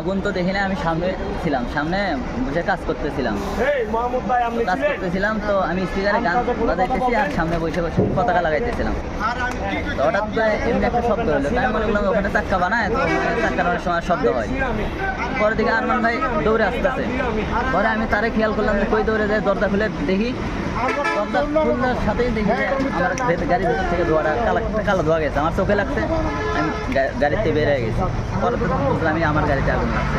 আগুন তো দেখি না, আমি সামনে ছিলাম, সামনে বসে কাজ করতেছিলাম। তো আমি স্পিকারে গান বাজাইতেছি আর সামনে বসে বসে পতাকা লাগাইতেছিলাম। তো হঠাৎ করে এমনি একটা শব্দ হলো, তাই মনে করলাম ওখানে চাক্কা বানায়, তো চাক্কার অনেক সময় শব্দ হয়। পরে দিকে আরমান ভাই দৌড়ে আসতেছে, পরে আমি তারে খেয়াল করলাম যে কই দৌড়ে যায়, দরজা খুলে দেখি, দরজা খুলনার সাথেই দেখি যে আমার গাড়ির ভিতর থেকে ধোয়াটা কালো ধোয়া গেছে, আমার চোখে লাগছে, আমি গাড়িতে বের হয়ে গেছি। পরে তো বুঝলাম আমি আমার গাড়িতে আগুন লাগছে।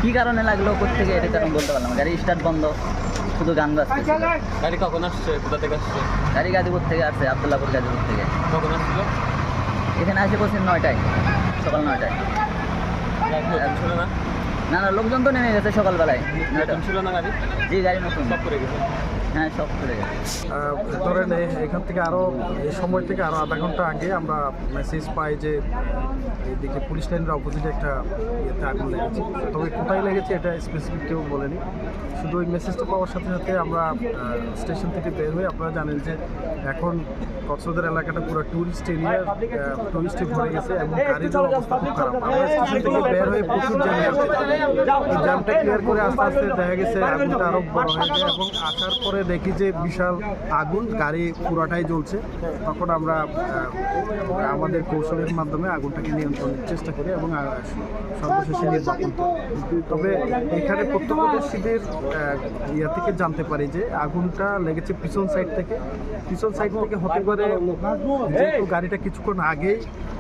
কী কারণে লাগলো কোথেকে এটা তখন বলতে পারলাম, গাড়ি স্টার্ট বন্ধ, শুধু গান বাজছে। গাড়ি কখন আসছে, কোথা থেকে আসছে? গাড়ি গাজীপুর থেকে আসছে, আবদুল্লাপুর গাজীপুর থেকে। কখন আসছিল? এখানে আসে বলছেন 9টায়, সকাল 9টায়। ছিল না? না না, লোকজন তো নেমে গেছে সকালবেলায়। ছিল না গাড়ি? জি, গাড়ি নতুন, সব করে গেছে। হ্যাঁ সব করে গেছে। ধরেন এখান থেকে আরও এই সময় থেকে আরও আধা ঘন্টা আগে আমরা মেসেজ পাই যে এদিকে পুলিশ লাইনের অপোজিটে একটা ইয়েতে আগুন লেগেছে। তবে কোথায় লেগেছে এটা স্পেসিফিক কেউ বলেনি। শুধু ওই মেসেজটা পাওয়ার সাথে সাথে আমরা স্টেশন থেকে বের হয়ে, আপনারা জানেন যে এখন কক্সবাজার এলাকাটা পুরো ট্যুরিস্ট এরিয়া, ট্যুরিস্টে ভরে গেছে এবং গাড়ির অবস্থা খুব খারাপ। আমরা স্টেশন থেকে বের হয়ে প্রচুর জ্যাম লাগছে। এই জ্যামটা ক্লিয়ার করে আস্তে আস্তে দেখা গেছে আগুনটা আরও বড় হয়ে যায় এবং আসার পরে দেখি যে বিশাল আগুন, গাড়ি পুরাটাই জ্বলছে। তখন আমরা আমাদের কৌশলের মাধ্যমে আগুনটাকে নিয়ন্ত্রণের চেষ্টা করি এবং সর্বশেষে নির্বাপন করি। তবে এখানে প্রত্যক্ষদর্শীদের ইয়া থেকে জানতে পারি যে আগুনটা লেগেছে পিছন সাইড থেকে হতে পারে, যেহেতু গাড়িটা কিছুক্ষণ আগেই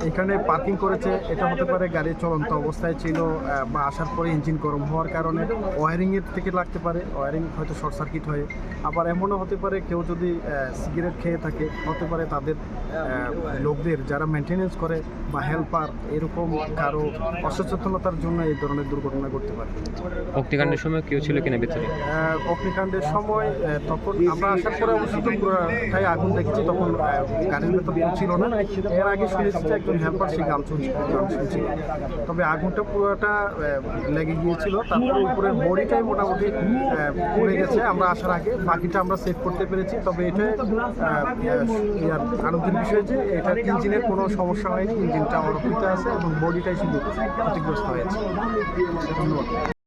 এখানে পার্কিং করেছে, এটা হতে পারে গাড়ি চলন্ত অবস্থায় ছিল বা আসার পরে ইঞ্জিন গরম হওয়ার কারণে ওয়ারিংয়ের থেকে লাগতে পারে, ওয়ারিং হয়তো শর্ট সার্কিট হয়ে। আবার এমনও হতে পারে কেউ যদি সিগারেট খেয়ে থাকে, হতে পারে তাদের লোকদের যারা মেনটেনেন্স করে বা হেল্পার, এরকম কারো অসচেতনতার জন্য এই ধরনের দুর্ঘটনা ঘটতে পারে। অগ্নিকাণ্ডের সময় কেউ ছিল কিনা ভিতরে? অগ্নিকাণ্ডের সময় তখন আমরা আসার পরে অবশ্যই তো পুরোটাই আগুন দেখেছি, তখন গাড়ির ভেতর কেউ ছিল না। এর আগে শুনেছি যে একজন হেল্পার সে গান শুনছিল। তবে আগুনটা পুরোটা লেগে গিয়েছিল, তারপরে উপরের বডিটাই মোটামুটি পড়ে গেছে আমরা আসার আগে, বাকিটা আমরা সেভ করতে পেরেছি। তবে এটা আনন্দের বিষয় যে এটা ইঞ্জিনের কোনো সমস্যা হয়নি, ইঞ্জিনটা অরক্ষিত আছে এবং বডিটাই শুধু ক্ষতিগ্রস্ত হয়েছে। ধন্যবাদ।